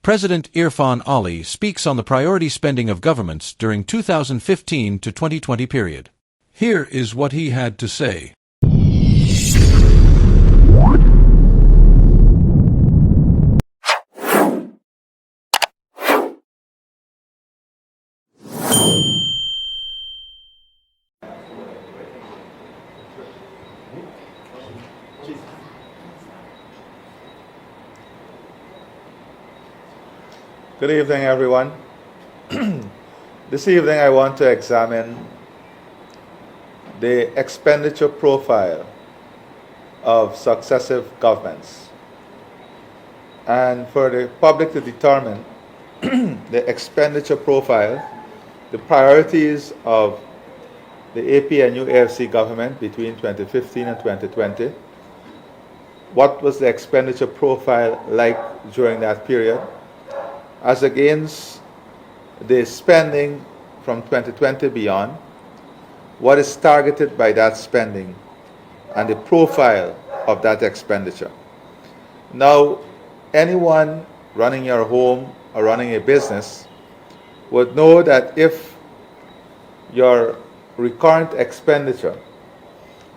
President Irfaan Ali speaks on the priority spending of governments during 2015 to 2020 period. Here is what he had to say. Good evening, everyone. This evening I want to examine the expenditure profile of successive governments, and for the public to determine the expenditure profile, the priorities of the APNU AFC government between 2015 and 2020. What was the expenditure profile like during that period, as against the spending from 2020 beyond? What is targeted by that spending and the profile of that expenditure? Now, anyone running your home or running a business would know that if your recurrent expenditure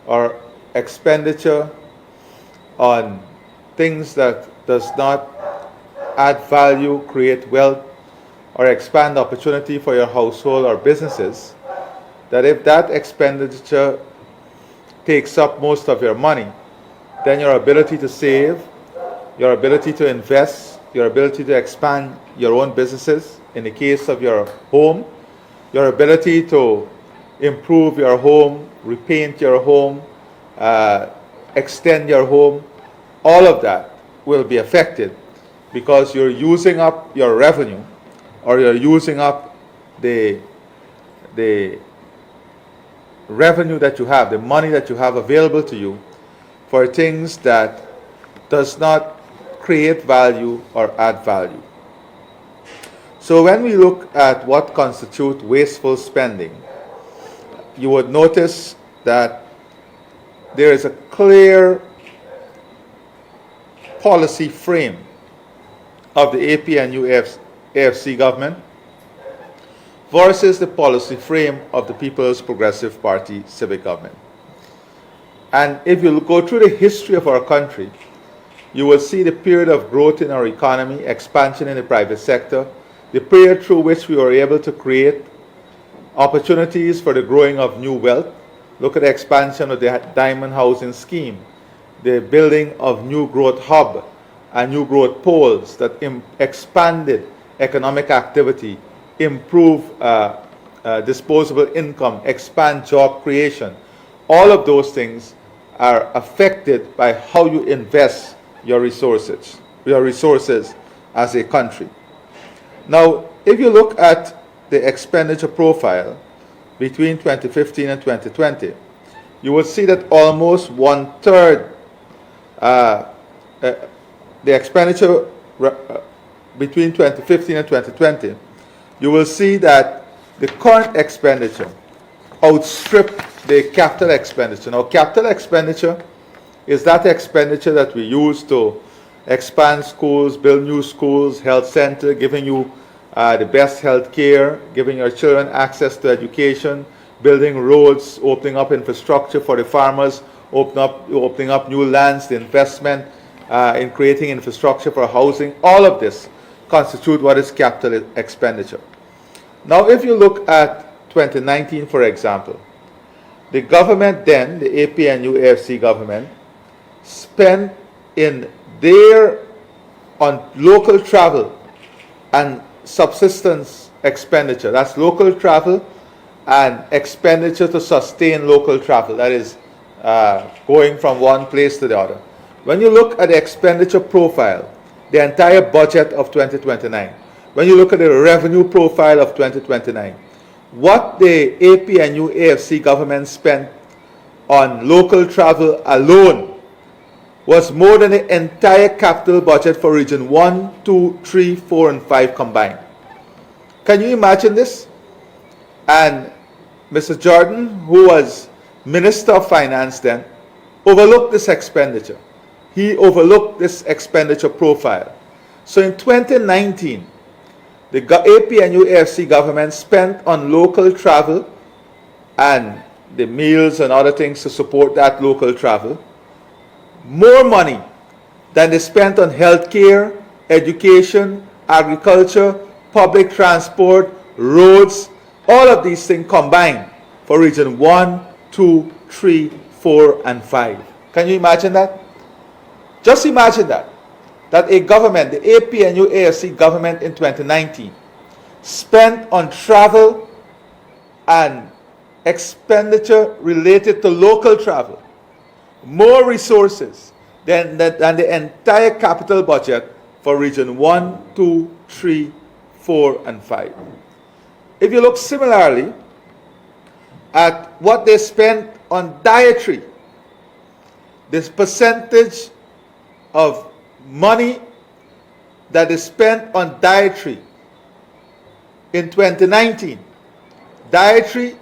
or expenditure on things that does not add value, create wealth, or expand opportunity for your household or businesses, that if that expenditure takes up most of your money, then your ability to save, your ability to invest, your ability to expand your own businesses, in the case of your home, your ability to improve your home, repaint your home, extend your home, all of that will be affected, because you're using up your revenue, or you're using up the revenue that you have, the money that you have available to you for things that does not create value or add value. So when we look at what constitutes wasteful spending, you would notice that there is a clear policy frame of the APNU AFC government versus the policy frame of the People's Progressive Party civic government. And if you go through the history of our country, you will see the period of growth in our economy, expansion in the private sector, the period through which we were able to create opportunities for the growing of new wealth. Look at the expansion of the Diamond Housing Scheme, the building of new growth hub and new growth poles that expanded economic activity, improve disposable income, expand job creation. All of those things are affected by how you invest your resources as a country. Now, if you look at the expenditure profile between 2015 and 2020, you will see that almost 1/3 the expenditure between 2015 and 2020, you will see that the current expenditure outstripped the capital expenditure. Now, capital expenditure is that expenditure that we use to expand schools, build new schools, health center, giving you the best health care, giving your children access to education, building roads, opening up infrastructure for the farmers, opening up new lands, the investment in creating infrastructure for housing. All of this constitute what is capital expenditure. Now, if you look at 2019, for example, the government then, the APNU AFC government, spent on local travel and subsistence expenditure. That's local travel and expenditure to sustain local travel. That is going from one place to the other. When you look at the expenditure profile, the entire budget of 2029, when you look at the revenue profile of 2029, what the APNU AFC government spent on local travel alone was more than the entire capital budget for Region 1, 2, 3, 4, and 5 combined. Can you imagine this? And Mr. Jordan, who was Minister of Finance then, overlooked this expenditure. He overlooked this expenditure profile. So in 2019, the APNU-AFC government spent on local travel and the meals and other things to support that local travel more money than they spent on healthcare, education, agriculture, public transport, roads, all of these things combined for region 1, 2, 3, 4, and 5. Can you imagine that? Just imagine that. That a government, the APNU-AFC government in 2019, spent on travel and expenditure related to local travel more resources than the entire capital budget for region 1, 2, 3, 4, and 5. If you look similarly at what they spent on dietary, this percentage of money that is spent on dietary in 2019, dietary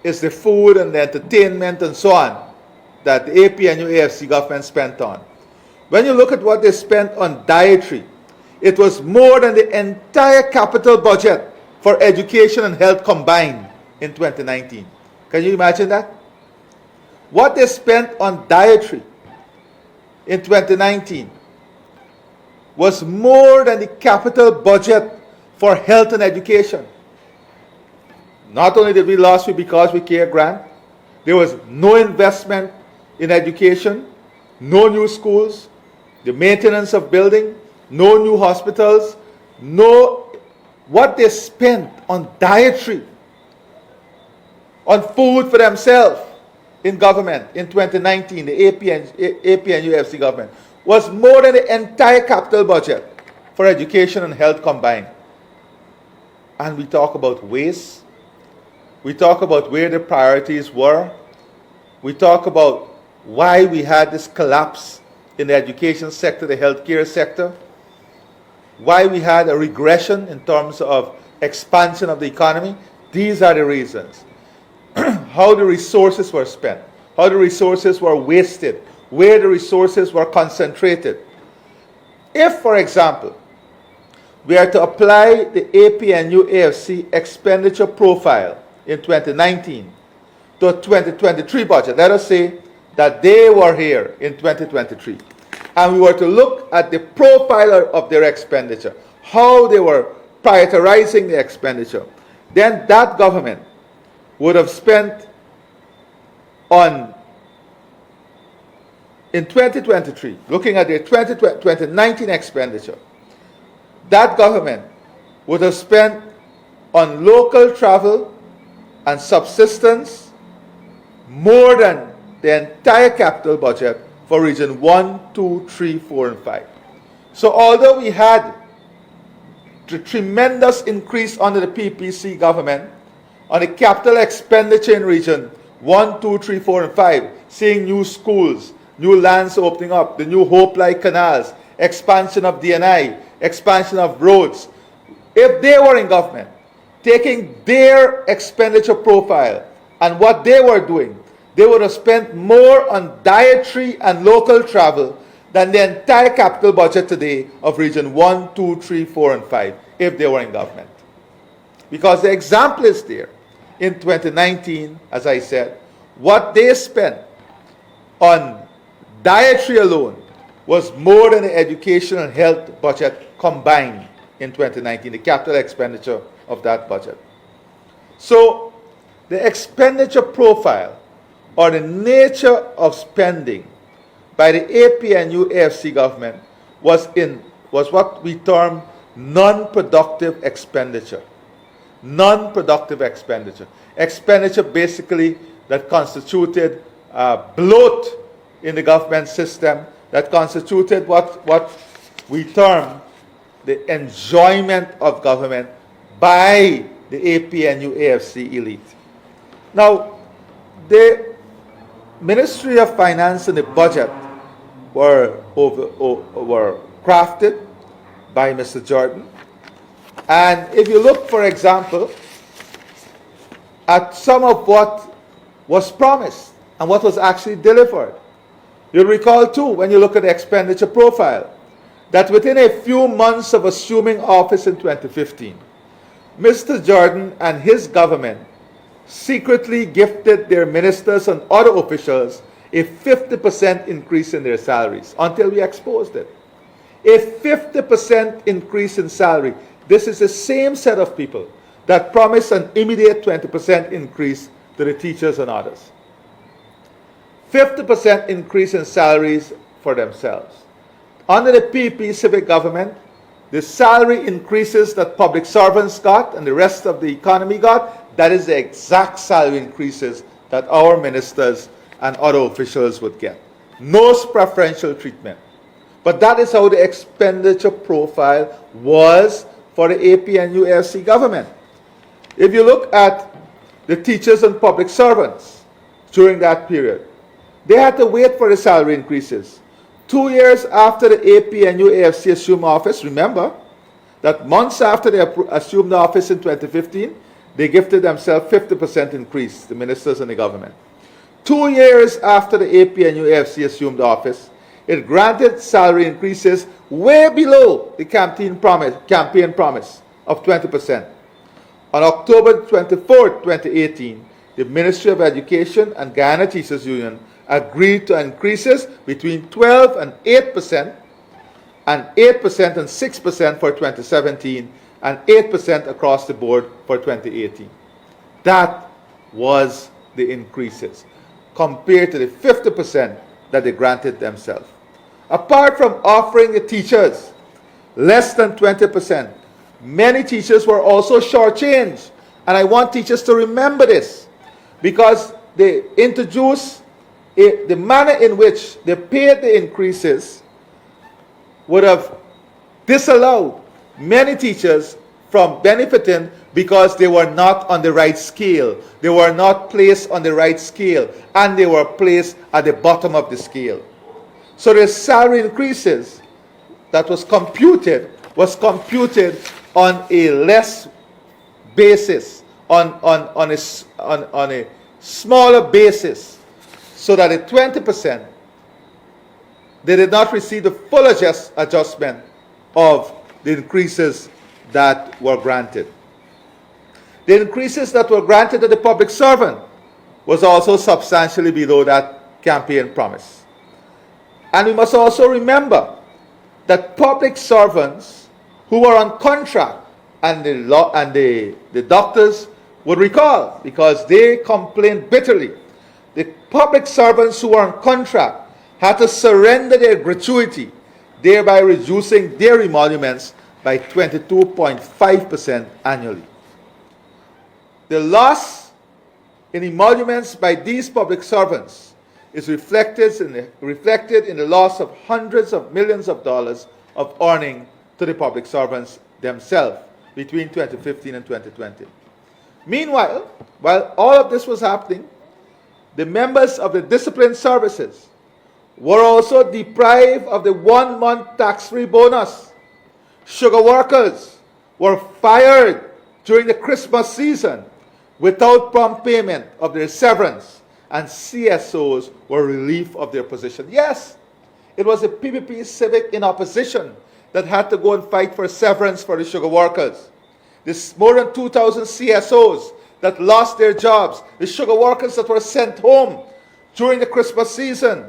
is the food and the entertainment and so on that the APNU-AFC government spent on. When you look at what they spent on dietary, it was more than the entire capital budget for education and health combined in 2019. Can you imagine that? What they spent on dietary in 2019 was more than the capital budget for health and education. Not only did we lose it because we care grant, there was no investment in education, no new schools, the maintenance of building, no new hospitals, what they spent on dietary, on food for themselves in government in 2019, the APNU-AFC government, was more than the entire capital budget for education and health combined. And we talk about waste. We talk about where the priorities were. We talk about why we had this collapse in the education sector, the healthcare sector, why we had a regression in terms of expansion of the economy. These are the reasons. How the resources were spent, how the resources were wasted, where the resources were concentrated. If, for example, we are to apply the APNU-AFC expenditure profile in 2019 to a 2023 budget, let us say that they were here in 2023, and we were to look at the profile of their expenditure, how they were prioritizing the expenditure, then that government would have spent in 2023, looking at their 2019 expenditure, that government would have spent on local travel and subsistence more than the entire capital budget for region 1, 2, 3, 4, and 5. So although we had the tremendous increase under the PPC government on the capital expenditure in region 1, 2, 3, 4, and 5, seeing new schools, new lands opening up, the new Hope-like canals, expansion of DNI, expansion of roads. If they were in government, taking their expenditure profile and what they were doing, they would have spent more on dietary and local travel than the entire capital budget today of region 1, 2, 3, 4, and 5, if they were in government. Because the example is there. In 2019, as I said, what they spent on dietary alone was more than the education and health budget combined in 2019, the capital expenditure of that budget. So the expenditure profile or the nature of spending by the APNU-AFC government was what we term non-productive expenditure. Non-productive expenditure. Expenditure basically that constituted bloat in the government system, that constituted what we term the enjoyment of government by the APNU-AFC elite. Now, the Ministry of Finance and the budget were crafted by Mr. Jordan. And if you look, for example, at some of what was promised and what was actually delivered, you'll recall too, when you look at the expenditure profile, that within a few months of assuming office in 2015, Mr. Jordan and his government secretly gifted their ministers and other officials a 50% increase in their salaries until we exposed it. A 50% increase in salary. This is the same set of people that promised an immediate 20% increase to the teachers and others. 50% increase in salaries for themselves. Under the PP civic government, the salary increases that public servants got and the rest of the economy got, that is the exact salary increases that our ministers and other officials would get. No preferential treatment. But that is how the expenditure profile was for the APNU-AFC government. If you look at the teachers and public servants during that period, they had to wait for the salary increases. 2 years after the APNU-AFC assumed office, remember that months after they assumed office in 2015, they gifted themselves 50% increase, the ministers and the government. 2 years after the APNU-AFC assumed office, it granted salary increases way below the campaign promise of 20%. On October 24, 2018, the Ministry of Education and Guyana Teachers Union agreed to increases between 12 and 8% and 8% and 6% for 2017 and 8% across the board for 2018. That was the increases compared to the 50% that they granted themselves. Apart from offering the teachers less than 20%, many teachers were also shortchanged. And I want teachers to remember this because they introduced the manner in which they paid the increases would have disallowed many teachers from benefiting because they were not on the right scale. They were not placed on the right scale, and they were placed at the bottom of the scale. So the salary increases that was computed on a less basis, on a smaller basis, so that at 20%, they did not receive the full adjustment of the increases that were granted. The increases that were granted to the public servant was also substantially below that campaign promise. And we must also remember that public servants who were on contract, and the doctors would recall because they complained bitterly, the public servants who were on contract had to surrender their gratuity, thereby reducing their emoluments by 22.5% annually. The loss in emoluments by these public servants is reflected in the loss of hundreds of millions of dollars of earning to the public servants themselves between 2015 and 2020. Meanwhile, while all of this was happening, the members of the discipline services were also deprived of the 1 month tax-free bonus. Sugar workers were fired during the Christmas season without prompt payment of their severance, and CSOs were relieved of their position. Yes, it was the PPP Civic in opposition that had to go and fight for severance for the sugar workers. There's more than 2,000 CSOs that lost their jobs, the sugar workers that were sent home during the Christmas season,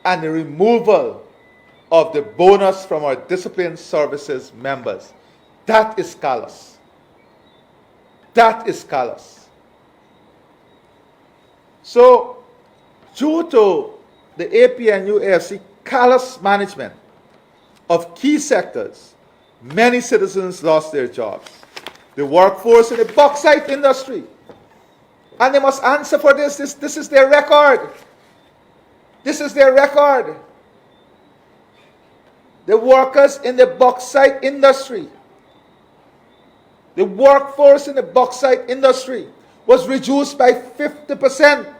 and the removal of the bonus from our discipline services members. That is callous. That is callous. So, due to the APNU-AFC callous management of key sectors, many citizens lost their jobs. The workforce in the bauxite industry. And they must answer for this. This is their record. This is their record. The workers in the bauxite industry. The workforce in the bauxite industry was reduced by 50%,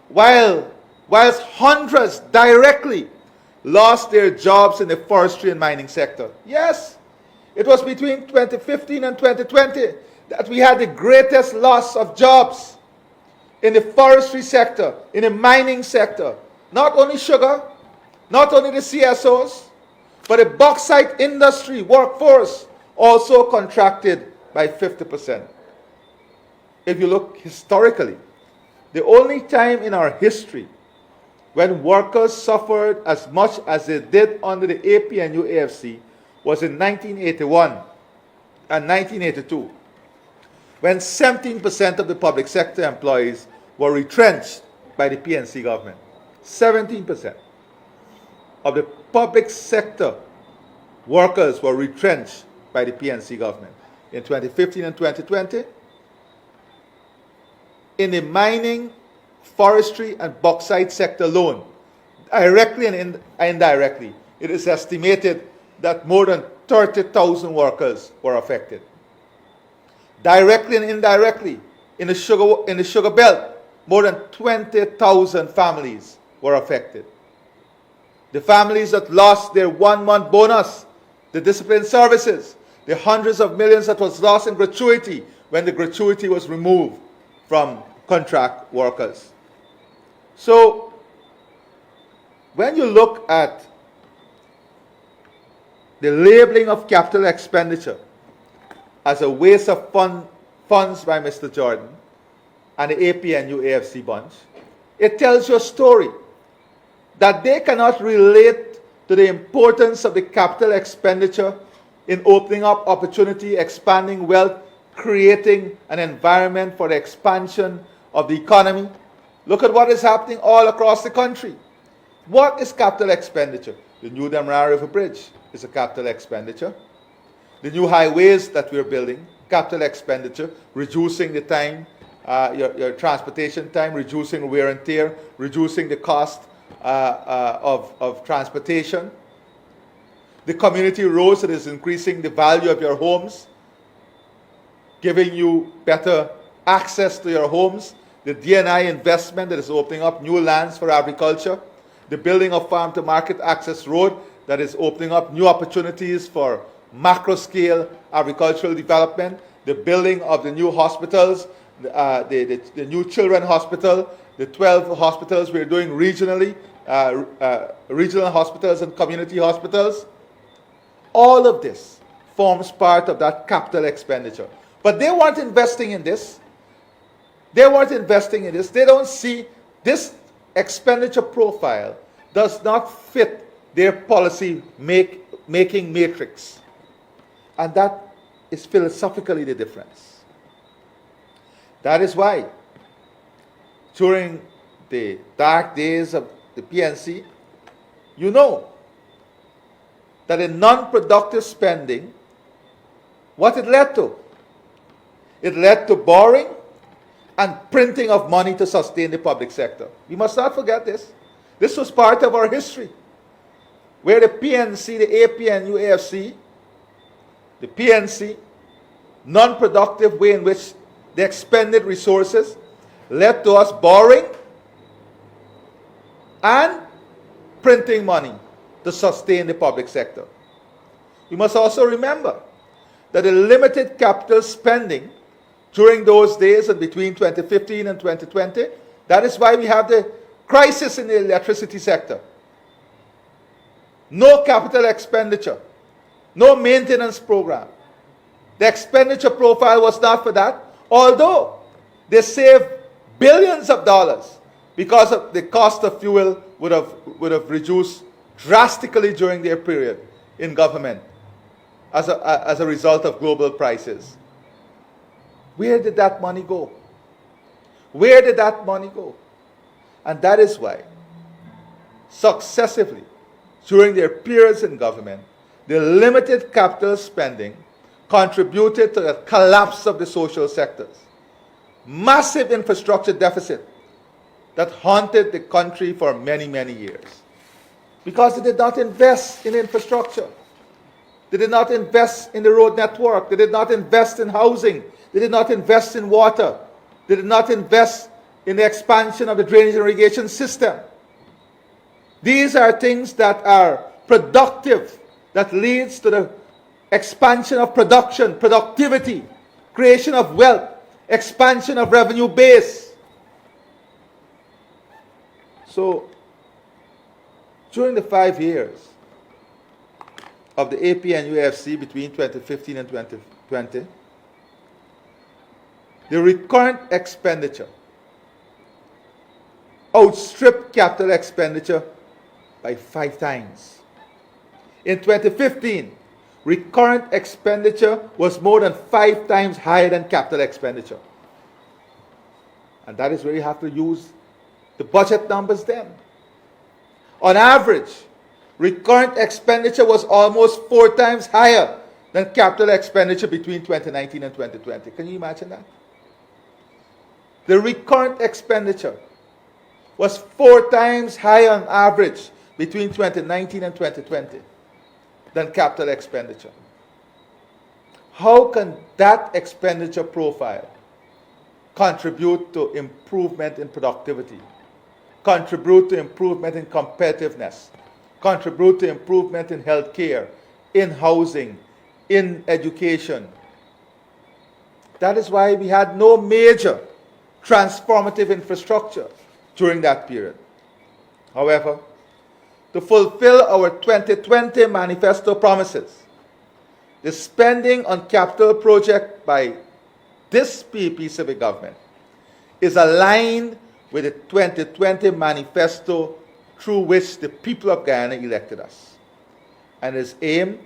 whilst hundreds directly lost their jobs in the forestry and mining sector. Yes, it was between 2015 and 2020 that we had the greatest loss of jobs in the forestry sector, in the mining sector. Not only sugar, not only the CSOs, But the bauxite industry workforce also contracted by 50%. If you look historically, the only time in our history when workers suffered as much as they did under the APNU AFC was in 1981 and 1982, when 17% of the public sector employees were retrenched by the PNC government. 17% of the public sector workers were retrenched by the PNC government. In 2015 and 2020, in the mining, forestry, and bauxite sector alone, directly and indirectly, it is estimated that more than 30,000 workers were affected. Directly and indirectly, in the sugar belt, more than 20,000 families were affected. The families that lost their 1-month bonus, the discipline services, the hundreds of millions that was lost in gratuity when the gratuity was removed from contract workers. So, when you look at the labeling of capital expenditure as a waste of funds by Mr. Jordan and the APNU AFC bunch, it tells you a story that they cannot relate to the importance of the capital expenditure in opening up opportunity, expanding wealth, creating an environment for the expansion of the economy. Look at what is happening all across the country. What is capital expenditure? The new Demerara River Bridge is a capital expenditure. The new highways that we're building, capital expenditure, reducing the time, your transportation time, reducing wear and tear, reducing the cost of transportation. The community roads that is increasing the value of your homes, giving you better access to your homes. The D&I investment that is opening up new lands for agriculture. The building of farm-to-market access road that is opening up new opportunities for macro-scale agricultural development. The building of the new hospitals, the new children hospital, the 12 hospitals we're doing regionally, regional hospitals and community hospitals. All of this forms part of that capital expenditure. But they weren't investing in this. They weren't investing in this. They don't see this expenditure profile does not fit their policy making matrix. And that is philosophically the difference. That is why during the dark days of the PNC, you know that in non-productive spending, what it led to? It led to borrowing and printing of money to sustain the public sector. We must not forget this. This was part of our history, where the PNC, the APNU, AFC, the PNC, non-productive way in which they expended resources led to us borrowing and printing money to sustain the public sector. We must also remember that the limited capital spending during those days and between 2015 and 2020, that is why we have the crisis in the electricity sector. No capital expenditure, no maintenance program. The expenditure profile was not for that, although they saved billions of dollars because of the cost of fuel would have reduced drastically during their period in government as a result of global prices. Where did that money go? Where did that money go? And that is why, successively, during their periods in government, the limited capital spending contributed to the collapse of the social sectors. Massive infrastructure deficit that haunted the country for many, many years. Because they did not invest in infrastructure. They did not invest in the road network. They did not invest in housing. They did not invest in water. They did not invest in the expansion of the drainage and irrigation system. These are things that are productive, that leads to the expansion of production, productivity, creation of wealth, expansion of revenue base. So, during the 5 years of the APNUFC between 2015 and 2020, the recurrent expenditure outstripped capital expenditure by 5 times. In 2015, recurrent expenditure was more than 5 times higher than capital expenditure. And that is where you have to use the budget numbers then. On average, recurrent expenditure was almost 4 times higher than capital expenditure between 2019 and 2020. Can you imagine that? The recurrent expenditure was 4 times higher on average between 2019 and 2020 than capital expenditure. How can that expenditure profile contribute to improvement in productivity, contribute to improvement in competitiveness, contribute to improvement in healthcare, in housing, in education? That is why we had no major transformative infrastructure during that period. However, to fulfill our 2020 manifesto promises, the spending on capital projects by this PEP civic government is aligned with the 2020 manifesto through which the people of Guyana elected us, and is aimed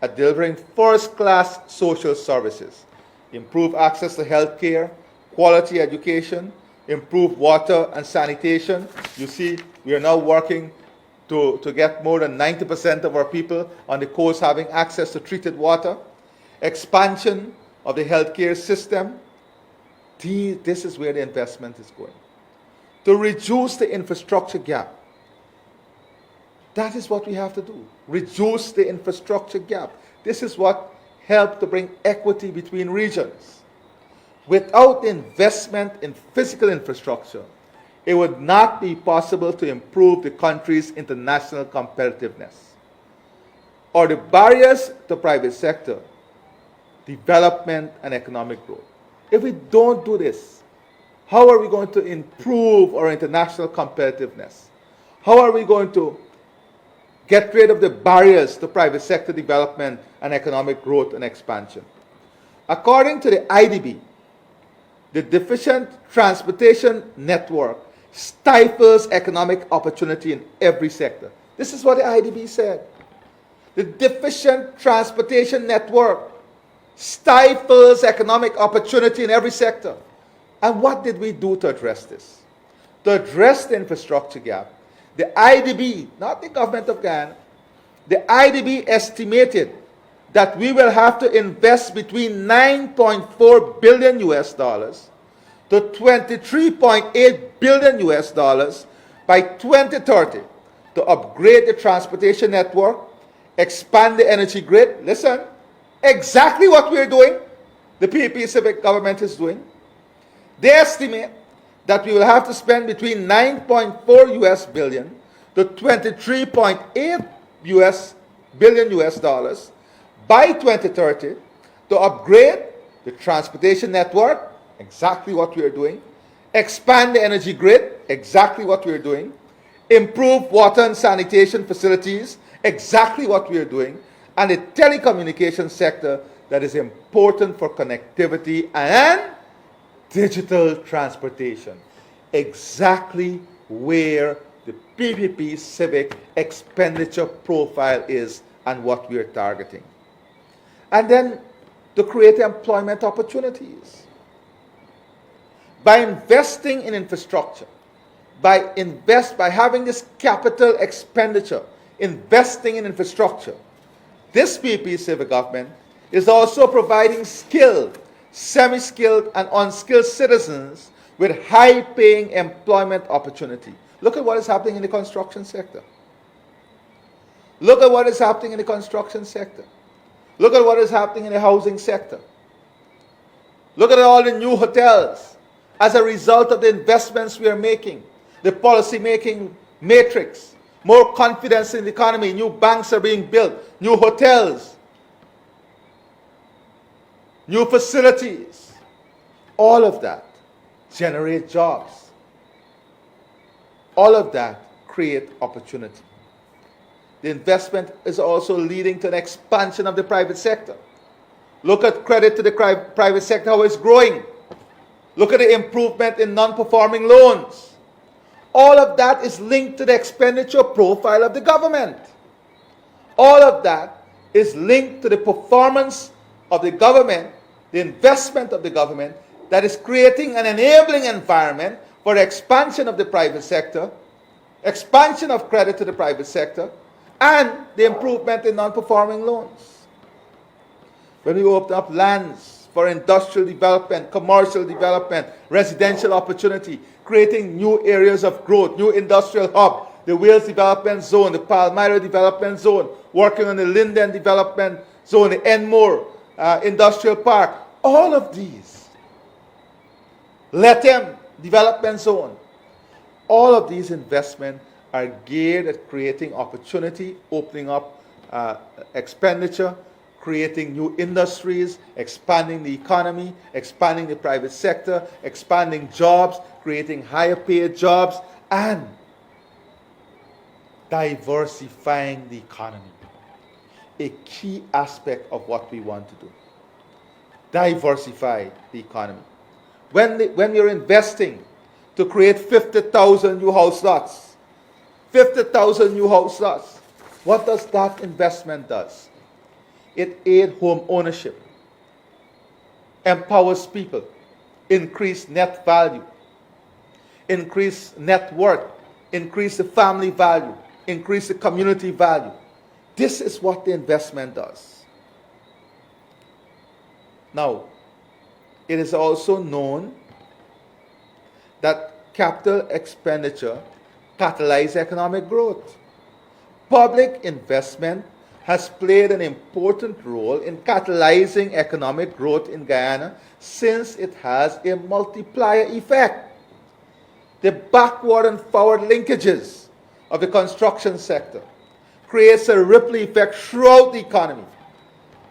at delivering first-class social services, improve access to health care, quality education, improve water and sanitation. You see, we are now working to get more than 90% of our people on the coast having access to treated water, expansion of the healthcare system. This is where the investment is going. To reduce the infrastructure gap. That is what we have to do. Reduce the infrastructure gap. This is what helped to bring equity between regions. Without investment in physical infrastructure, it would not be possible to improve the country's international competitiveness or the barriers to private sector development and economic growth. If we don't do this, how are we going to improve our international competitiveness? How are we going to get rid of the barriers to private sector development and economic growth and expansion? According to the IDB, the deficient transportation network stifles economic opportunity in every sector. This is what the IDB said. The deficient transportation network stifles economic opportunity in every sector. And what did we do to address this? To address the infrastructure gap, the IDB, not the government of Guyana, the IDB estimated that we will have to invest between 9.4 billion US dollars to 23.8 billion US dollars by 2030 to upgrade the transportation network, expand the energy grid. Listen, exactly what we're doing, the PEP civic government is doing. They estimate that we will have to spend between 9.4 US billion to 23.8 billion US dollars by 2030 to upgrade the transportation network, exactly what we are doing, expand the energy grid, exactly what we are doing, improve water and sanitation facilities, exactly what we are doing, and the telecommunication sector that is important for connectivity and digital transportation, exactly where the PPP civic expenditure profile is and what we are targeting. And then to create employment opportunities. By investing in infrastructure, by having this capital expenditure, investing in infrastructure, this PPP civic government is also providing skilled, semi-skilled, and unskilled citizens with high-paying employment opportunity. Look at what is happening in the construction sector. Look at what is happening in the construction sector. Look at what is happening in the housing sector. Look at all the new hotels as a result of the investments we are making, the policy-making matrix, more confidence in the economy, new banks are being built, new hotels, new facilities. All of that generate jobs. All of that create opportunity. the investment is also leading to an expansion of the private sector. Look at credit to the private sector, how it's growing. Look at the improvement in non-performing loans. All of that is linked to the expenditure profile of the government. All of that is linked to the performance of the government, the investment of the government, that is creating an enabling environment for the expansion of the private sector, expansion of credit to the private sector, and the improvement in non-performing loans. When we open up lands for industrial development, commercial development, residential opportunity, creating new areas of growth, new industrial hub, the Wales Development Zone, the Palmyra Development Zone, working on the Linden Development Zone, the Enmore Industrial Park, all of these, Lethem Development Zone, all of these investments are geared at creating opportunity, opening up expenditure, creating new industries, expanding the economy, expanding the private sector, expanding jobs, creating higher paid jobs, and diversifying the economy. A key aspect of what we want to do. Diversify the economy. When you're investing to create 50,000 new house lots, 50,000 new house lots, what does that investment do? It aids home ownership, empowers people, increase net value, increase net worth, increase the family value, increase the community value. This is what the investment does. Now, it is also known that capital expenditure catalyzes economic growth. Public investment has played an important role in catalyzing economic growth in Guyana since it has a multiplier effect. The backward and forward linkages of the construction sector creates a ripple effect throughout the economy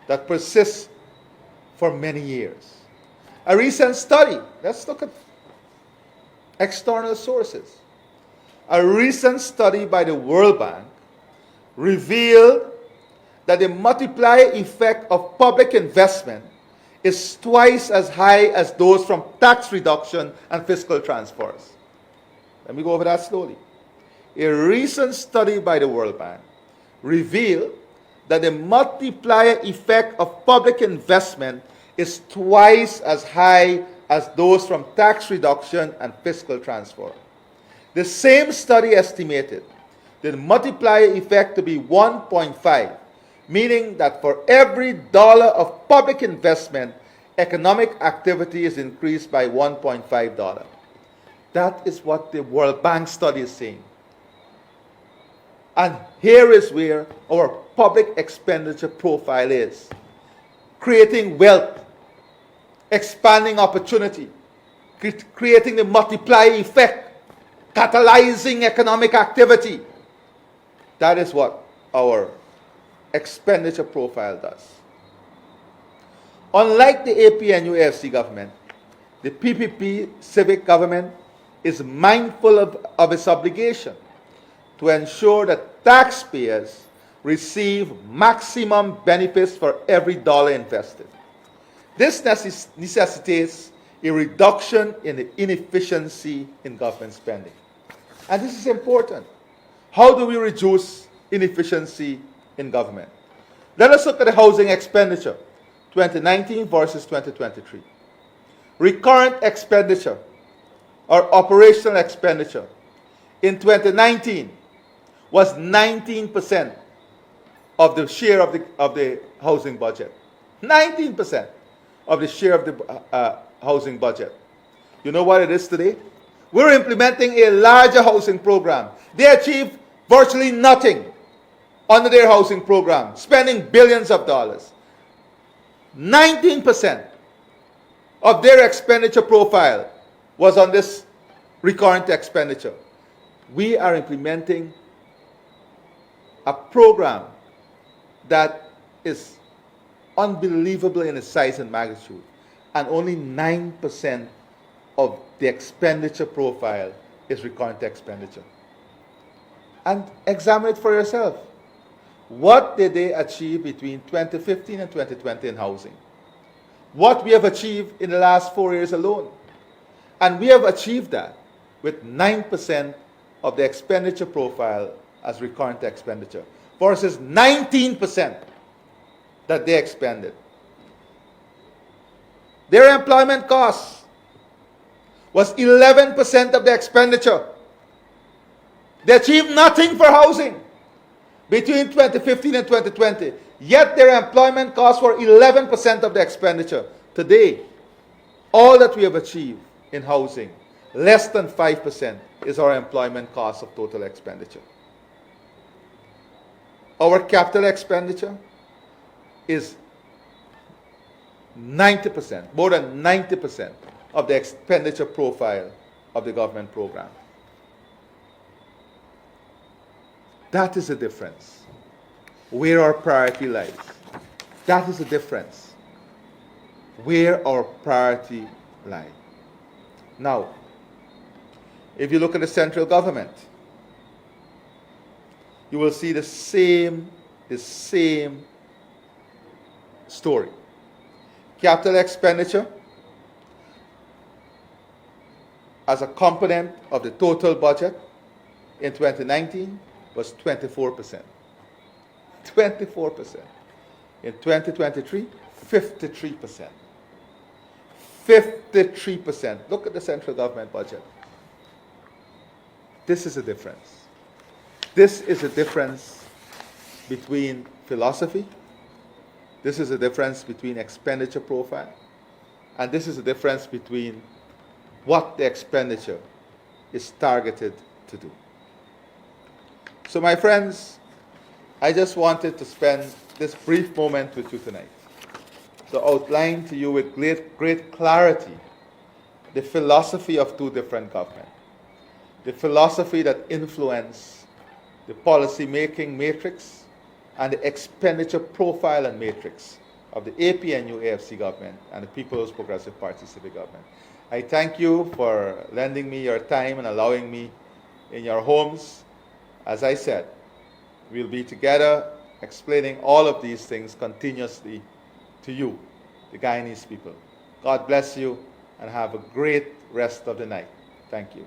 that persists for many years. A recent study, let's look at external sources. A recent study by the World Bank revealed that the multiplier effect of public investment is twice as high as those from tax reduction and fiscal transfers. Let me go over that slowly. A recent study by the World Bank revealed that the multiplier effect of public investment is twice as high as those from tax reduction and fiscal transfer. The same study estimated the multiplier effect to be 1.5, meaning that for every dollar of public investment, economic activity is increased by $1.5. That is what the World Bank study is saying. And here is where our public expenditure profile is. Creating wealth, expanding opportunity, creating the multiplier effect, catalyzing economic activity. That is what our expenditure profile does. Unlike the APNU-AFC government, the PPP civic government is mindful of its obligation to ensure that taxpayers receive maximum benefits for every dollar invested. This necessitates a reduction in the inefficiency in government spending. And this is important. How do we reduce inefficiency in government? Let us look at the housing expenditure, 2019 versus 2023. Recurrent expenditure or operational expenditure in 2019 was 19% of the share of the housing budget. 19% of the share of the housing budget. You know what it is today? We're implementing a larger housing program. They achieved virtually nothing under their housing program, spending billions of dollars. 19% of their expenditure profile was on this recurrent expenditure. We are implementing a program that is unbelievable in its size and magnitude, and only 9% of the expenditure profile is recurrent expenditure. And examine it for yourself. What did they achieve between 2015 and 2020 in housing? What we have achieved in the last 4 years alone. And we have achieved that with 9% of the expenditure profile as recurrent expenditure versus 19% that they expended. Their employment costs was 11% of the expenditure. They achieved nothing for housing between 2015 and 2020, yet their employment costs were 11% of the expenditure. Today, all that we have achieved in housing, less than 5% is our employment cost of total expenditure. Our capital expenditure is 90%, more than 90% of the expenditure profile of the government program. That is the difference. Where our priority lies. That is the difference. Where our priority lies. Now, if you look at the central government, you will see the same story. Capital expenditure as a component of the total budget in 2019 was 24%. 24%. In 2023, 53%. 53%. Look at the central government budget. This is a difference. This is a difference between philosophy. This is a difference between expenditure profile. And this is a difference between what the expenditure is targeted to do. So my friends, I just wanted to spend this brief moment with you tonight to outline to you with great clarity the philosophy of two different governments. The philosophy that influence the policy-making matrix and the expenditure profile and matrix of the APNU AFC government and the People's Progressive Party civic government. I thank you for lending me your time and allowing me in your homes. As I said, we'll be together explaining all of these things continuously to you, the Guyanese people. God bless you and have a great rest of the night. Thank you.